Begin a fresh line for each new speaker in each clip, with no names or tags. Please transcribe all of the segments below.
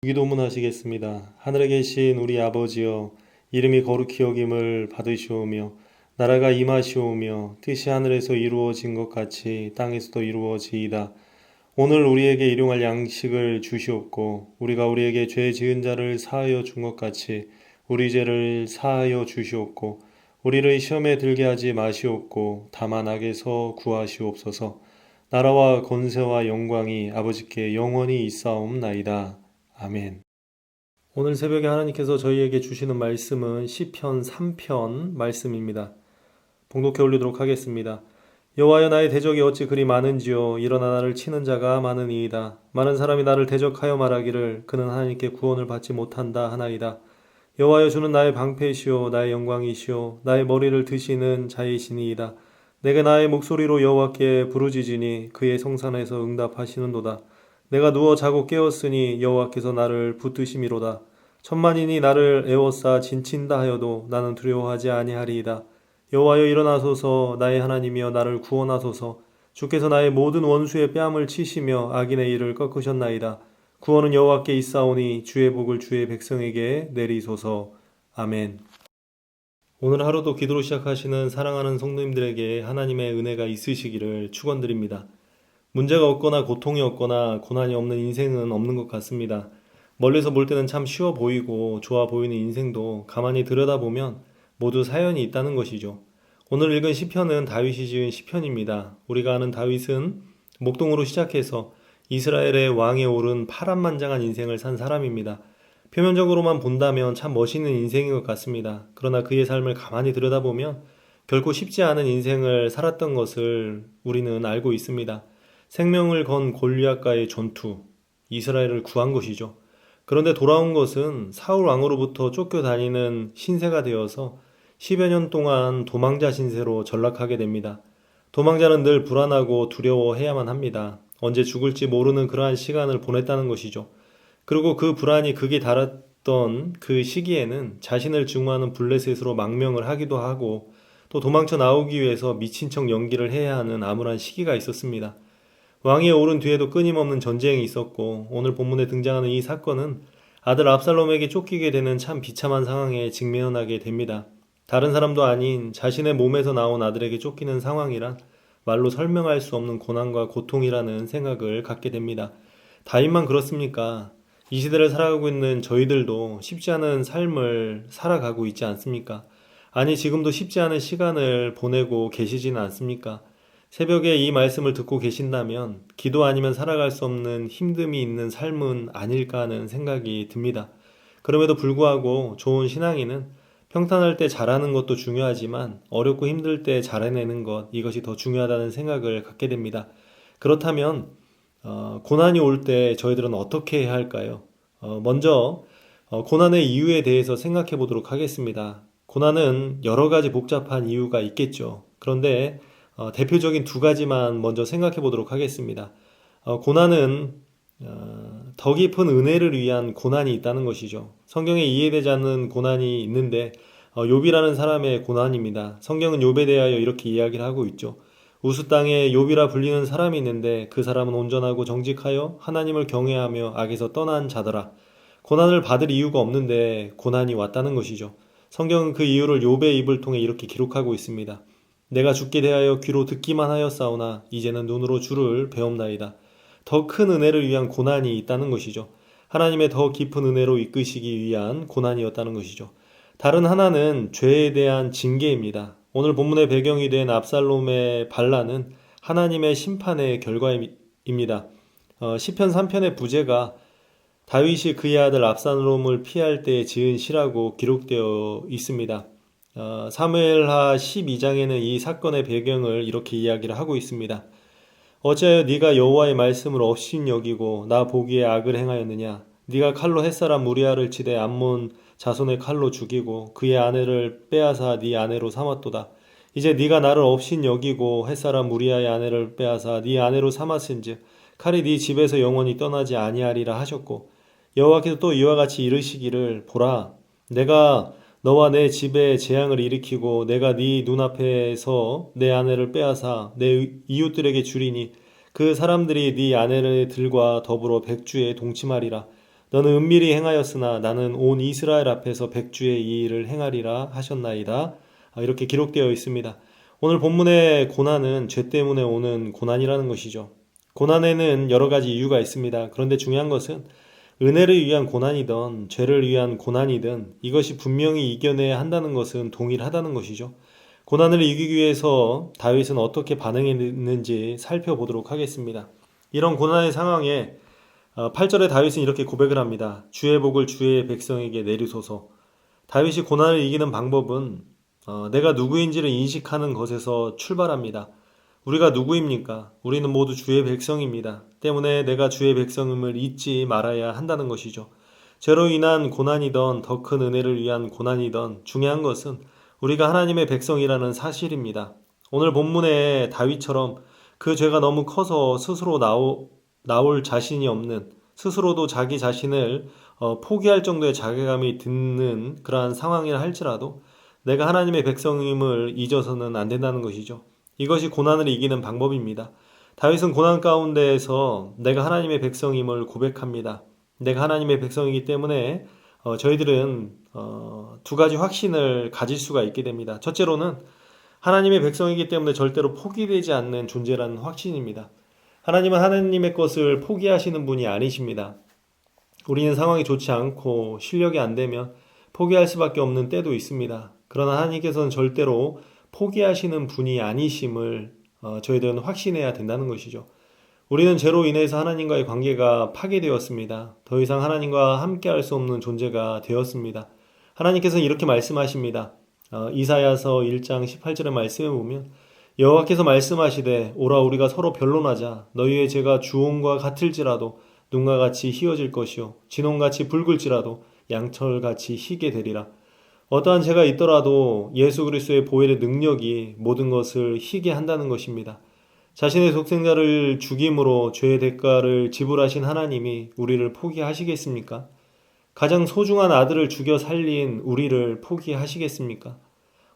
기도문하시겠습니다. 하늘에 계신 우리 아버지여, 이름이 거룩히 여김을 받으시오며 나라가 임하시오며 뜻이 하늘에서 이루어진 것 같이 땅에서도 이루어지이다. 오늘 우리에게 일용할 양식을 주시옵고 우리가 우리에게 죄 지은 자를 사하여 준 것 같이 우리 죄를 사하여 주시옵고 우리를 시험에 들게 하지 마시옵고 다만 악에서 구하시옵소서. 나라와 권세와 영광이 아버지께 영원히 있사옵나이다. 아멘. 오늘 새벽에 하나님께서 저희에게 주시는 말씀은 시편 3편 말씀입니다. 봉독해 올리도록 하겠습니다. 여호와여, 나의 대적이 어찌 그리 많은지요. 일어나 나를 치는 자가 많으니이다. 많은 사람이 나를 대적하여 말하기를 그는 하나님께 구원을 받지 못한다 하나이다. 여호와여, 주는 나의 방패시오 나의 영광이시오 나의 머리를 드시는 자이시니이다. 내가 나의 목소리로 여호와께 부르짖으니 그의 성산에서 응답하시는도다. 내가 누워 자고 깨었으니 여호와께서 나를 붙드심이로다. 천만인이 나를 에워싸 진친다 하여도 나는 두려워하지 아니하리이다. 여호와여, 일어나소서. 나의 하나님이여, 나를 구원하소서. 주께서 나의 모든 원수의 뺨을 치시며 악인의 일을 꺾으셨나이다. 구원은 여호와께 있사오니 주의 복을 주의 백성에게 내리소서. 아멘. 오늘 하루도 기도로 시작하시는 사랑하는 성도님들에게 하나님의 은혜가 있으시기를 축원드립니다. 문제가 없거나 고통이 없거나 고난이 없는 인생은 없는 것 같습니다. 멀리서 볼 때는 참 쉬워 보이고 좋아 보이는 인생도 가만히 들여다보면 모두 사연이 있다는 것이죠. 오늘 읽은 시편은 다윗이 지은 시편입니다. 우리가 아는 다윗은 목동으로 시작해서 이스라엘의 왕에 오른 파란만장한 인생을 산 사람입니다. 표면적으로만 본다면 참 멋있는 인생인 것 같습니다. 그러나 그의 삶을 가만히 들여다보면 결코 쉽지 않은 인생을 살았던 것을 우리는 알고 있습니다. 생명을 건 골리앗과의 전투, 이스라엘을 구한 것이죠. 그런데 돌아온 것은 사울 왕으로부터 쫓겨다니는 신세가 되어서 10여 년 동안 도망자 신세로 전락하게 됩니다. 도망자는 늘 불안하고 두려워해야만 합니다. 언제 죽을지 모르는 그러한 시간을 보냈다는 것이죠. 그리고 그 불안이 극에 달했던 그 시기에는 자신을 증오하는 블레셋으로 망명을 하기도 하고 또 도망쳐 나오기 위해서 미친 척 연기를 해야 하는 암울한 시기가 있었습니다. 왕위에 오른 뒤에도 끊임없는 전쟁이 있었고 오늘 본문에 등장하는 이 사건은 아들 압살롬에게 쫓기게 되는 참 비참한 상황에 직면하게 됩니다. 다른 사람도 아닌 자신의 몸에서 나온 아들에게 쫓기는 상황이란 말로 설명할 수 없는 고난과 고통이라는 생각을 갖게 됩니다. 다윗만 그렇습니까? 이 시대를 살아가고 있는 저희들도 쉽지 않은 삶을 살아가고 있지 않습니까? 아니, 지금도 쉽지 않은 시간을 보내고 계시지는 않습니까? 새벽에 이 말씀을 듣고 계신다면 기도 아니면 살아갈 수 없는 힘듦이 있는 삶은 아닐까 하는 생각이 듭니다. 그럼에도 불구하고 좋은 신앙인은 평탄할 때 잘하는 것도 중요하지만 어렵고 힘들 때 잘해내는 것, 이것이 더 중요하다는 생각을 갖게 됩니다. 그렇다면 고난이 올 때 저희들은 어떻게 해야 할까요? 먼저 고난의 이유에 대해서 생각해 보도록 하겠습니다. 고난은 여러 가지 복잡한 이유가 있겠죠. 그런데 대표적인 두 가지만 먼저 생각해 보도록 하겠습니다. 고난은 더 깊은 은혜를 위한 고난이 있다는 것이죠. 성경에 이해되지 않는 고난이 있는데 욥이라는 사람의 고난입니다. 성경은 욥에 대하여 이렇게 이야기를 하고 있죠. 우스 땅에 욥이라 불리는 사람이 있는데 그 사람은 온전하고 정직하여 하나님을 경외하며 악에서 떠난 자더라. 고난을 받을 이유가 없는데 고난이 왔다는 것이죠. 성경은 그 이유를 욥의 입을 통해 이렇게 기록하고 있습니다. 내가 죽게 대하여 귀로 듣기만 하였사오나 이제는 눈으로 주를 배움나이다. 더 큰 은혜를 위한 고난이 있다는 것이죠. 하나님의 더 깊은 은혜로 이끄시기 위한 고난이었다는 것이죠. 다른 하나는 죄에 대한 징계입니다. 오늘 본문의 배경이 된 압살롬의 반란은 하나님의 심판의 결과입니다. 시편 3편의 부제가 다윗이 그의 아들 압살롬을 피할 때 지은 시라고 기록되어 있습니다. 사무엘하 12장에는 이 사건의 배경을 이렇게 이야기를 하고 있습니다. 어찌하여 네가 여호와의 말씀을 업신여기고 나 보기에 악을 행하였느냐? 네가 칼로 햇사람 우리아를 치되 암몬 자손의 칼로 죽이고 그의 아내를 빼앗아 네 아내로 삼았도다. 이제 네가 나를 업신여기고 햇사람 우리아의 아내를 빼앗아 네 아내로 삼았은즉 칼이 네 집에서 영원히 떠나지 아니하리라 하셨고 여호와께서 또 이와 같이 이르시기를 보라, 내가 너와 내 집에 재앙을 일으키고 내가 네 눈앞에서 내 아내를 빼앗아 내 이웃들에게 주리니 그 사람들이 네 아내들과 더불어 백주에 동침하리라. 너는 은밀히 행하였으나 나는 온 이스라엘 앞에서 백주의 이 일을 행하리라 하셨나이다. 이렇게 기록되어 있습니다. 오늘 본문의 고난은 죄 때문에 오는 고난이라는 것이죠. 고난에는 여러 가지 이유가 있습니다. 그런데 중요한 것은 은혜를 위한 고난이든 죄를 위한 고난이든 이것이 분명히 이겨내야 한다는 것은 동일하다는 것이죠. 고난을 이기기 위해서 다윗은 어떻게 반응했는지 살펴보도록 하겠습니다. 이런 고난의 상황에 8절에 다윗은 이렇게 고백을 합니다. 주의 복을 주의 백성에게 내리소서. 다윗이 고난을 이기는 방법은 내가 누구인지를 인식하는 것에서 출발합니다. 우리가 누구입니까? 우리는 모두 주의 백성입니다. 때문에 내가 주의 백성임을 잊지 말아야 한다는 것이죠. 죄로 인한 고난이든 더 큰 은혜를 위한 고난이든 중요한 것은 우리가 하나님의 백성이라는 사실입니다. 오늘 본문의 다윗처럼 그 죄가 너무 커서 스스로 나올 자신이 없는, 스스로도 자기 자신을 포기할 정도의 자괴감이 드는 그러한 상황이라 할지라도 내가 하나님의 백성임을 잊어서는 안 된다는 것이죠. 이것이 고난을 이기는 방법입니다. 다윗은 고난 가운데에서 내가 하나님의 백성임을 고백합니다. 내가 하나님의 백성이기 때문에 저희들은 두 가지 확신을 가질 수가 있게 됩니다. 첫째로는 하나님의 백성이기 때문에 절대로 포기되지 않는 존재라는 확신입니다. 하나님은 하나님의 것을 포기하시는 분이 아니십니다. 우리는 상황이 좋지 않고 실력이 안 되면 포기할 수밖에 없는 때도 있습니다. 그러나 하나님께서는 절대로 포기하시는 분이 아니심을 저희들은 확신해야 된다는 것이죠. 우리는 죄로 인해서 하나님과의 관계가 파괴되었습니다. 더 이상 하나님과 함께할 수 없는 존재가 되었습니다. 하나님께서는 이렇게 말씀하십니다. 이사야서 1장 18절의 말씀에 보면 여호와께서 말씀하시되 오라 우리가 서로 변론하자 너희의 죄가 주홍과 같을지라도 눈과 같이 희어질 것이요 진홍같이 붉을지라도 양철같이 희게 되리라. 어떠한 죄가 있더라도 예수 그리스도의 보혈의 능력이 모든 것을 희게 한다는 것입니다. 자신의 독생자를 죽임으로 죄의 대가를 지불하신 하나님이 우리를 포기하시겠습니까? 가장 소중한 아들을 죽여 살린 우리를 포기하시겠습니까?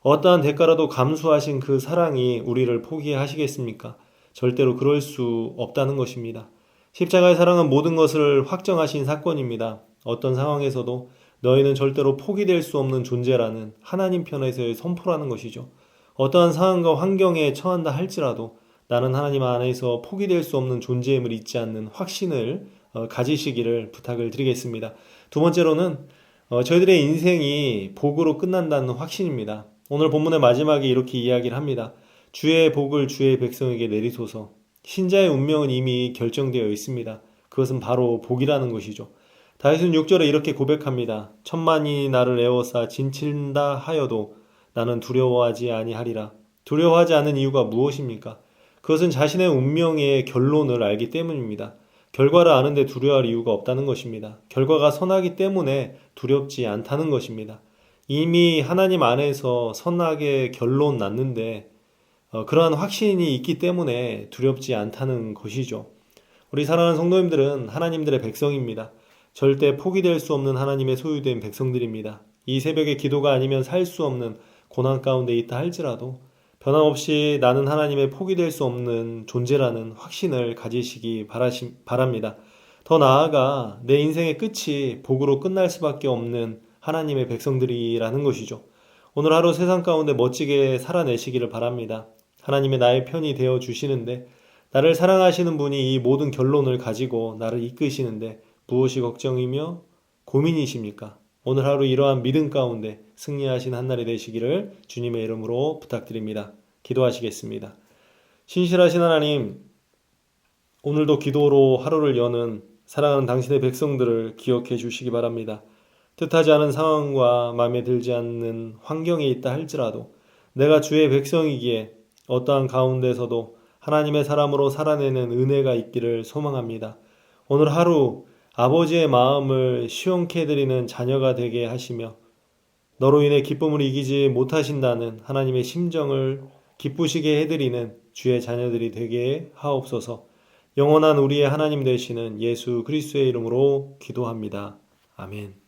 어떠한 대가라도 감수하신 그 사랑이 우리를 포기하시겠습니까? 절대로 그럴 수 없다는 것입니다. 십자가의 사랑은 모든 것을 확정하신 사건입니다. 어떤 상황에서도 너희는 절대로 포기될 수 없는 존재라는 하나님 편에서의 선포라는 것이죠. 어떠한 상황과 환경에 처한다 할지라도 나는 하나님 안에서 포기될 수 없는 존재임을 잊지 않는 확신을 가지시기를 부탁을 드리겠습니다. 두 번째로는 저희들의 인생이 복으로 끝난다는 확신입니다. 오늘 본문의 마지막에 이렇게 이야기를 합니다. 주의 복을 주의 백성에게 내리소서. 신자의 운명은 이미 결정되어 있습니다. 그것은 바로 복이라는 것이죠. 다윗은 6절에 이렇게 고백합니다. 천만이 나를 에워싸 진친다 하여도 나는 두려워하지 아니하리라. 두려워하지 않는 이유가 무엇입니까? 그것은 자신의 운명의 결론을 알기 때문입니다. 결과를 아는데 두려워할 이유가 없다는 것입니다. 결과가 선하기 때문에 두렵지 않다는 것입니다. 이미 하나님 안에서 선하게 결론 났는데 그러한 확신이 있기 때문에 두렵지 않다는 것이죠. 우리 사랑하는 성도님들은 하나님들의 백성입니다. 절대 포기될 수 없는 하나님의 소유된 백성들입니다. 이 새벽에 기도가 아니면 살 수 없는 고난 가운데 있다 할지라도 변함없이 나는 하나님의 포기될 수 없는 존재라는 확신을 가지시기 바랍니다. 더 나아가 내 인생의 끝이 복으로 끝날 수밖에 없는 하나님의 백성들이라는 것이죠. 오늘 하루 세상 가운데 멋지게 살아내시기를 바랍니다. 하나님의 나의 편이 되어 주시는데 나를 사랑하시는 분이 이 모든 결론을 가지고 나를 이끄시는데 무엇이 걱정이며 고민이십니까? 오늘 하루 이러한 믿음 가운데 승리하신 한날이 되시기를 주님의 이름으로 부탁드립니다. 기도하시겠습니다. 신실하신 하나님, 오늘도 기도로 하루를 여는 사랑하는 당신의 백성들을 기억해 주시기 바랍니다. 뜻하지 않은 상황과 마음에 들지 않는 환경에 있다 할지라도 내가 주의 백성이기에 어떠한 가운데서도 하나님의 사람으로 살아내는 은혜가 있기를 소망합니다. 오늘 하루 아버지의 마음을 시원케 해드리는 자녀가 되게 하시며 너로 인해 기쁨을 이기지 못하신다는 하나님의 심정을 기쁘시게 해드리는 주의 자녀들이 되게 하옵소서. 영원한 우리의 하나님 되시는 예수 그리스도의 이름으로 기도합니다. 아멘.